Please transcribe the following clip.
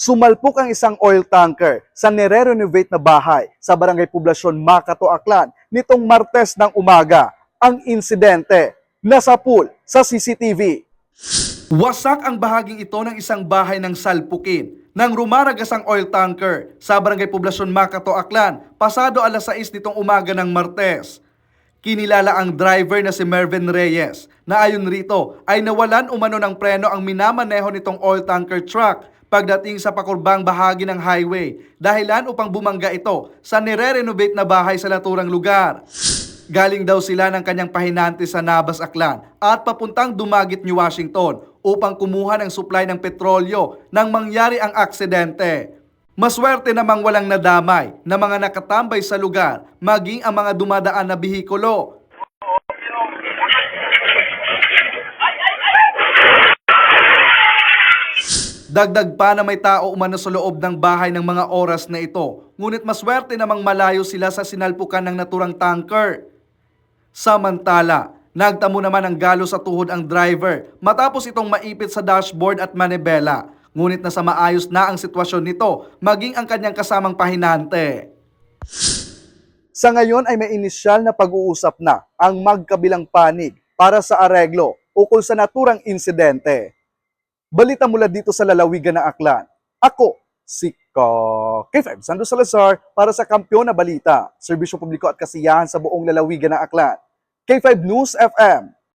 Sumalpok ang isang oil tanker sa nire-renovate na bahay sa Barangay Poblasyon, Makato, Aklan nitong Martes ng umaga. Ang insidente nasapul sa CCTV. Wasak ang bahaging ito ng isang bahay ng salpukin nang rumaragas ang oil tanker sa Barangay Poblasyon, Makato, Aklan pasado alas 6 nitong umaga ng Martes. Kinilala ang driver na si Mervin Reyes na ayon rito ay nawalan umano ng preno ang minamaneho nitong oil tanker truck pagdating sa pakurbang bahagi ng highway, dahilan upang bumangga ito sa nire-renovate na bahay sa naturang lugar. Galing daw sila ng kanyang pahinante sa Nabas, Aklan at papuntang Dumaguete, New Washington upang kumuha ng supply ng petrolyo nang mangyari ang aksidente. Maswerte namang walang nadamay na mga nakatambay sa lugar, maging ang mga dumadaan na bihikulo. Dagdag pa na may tao umano sa loob ng bahay ng mga oras na ito, ngunit maswerte namang malayo sila sa sinalpukan ng naturang tanker. Samantala, nagtamo naman ang galo sa tuhod ang driver matapos itong maipit sa dashboard at manibela. Ngunit nasa maayos na ang sitwasyon nito, maging ang kanyang kasamang pahinante. Sa ngayon ay may inisyal na pag-uusap na ang magkabilang panig para sa areglo ukol sa naturang insidente. Balita mula dito sa lalawigan ng Aklan. Ako, si K5 Sando Salazar para sa Kampiyon na Balita, Serbisyo Publiko at Kasiyahan sa buong lalawigan ng Aklan. K5 News FM.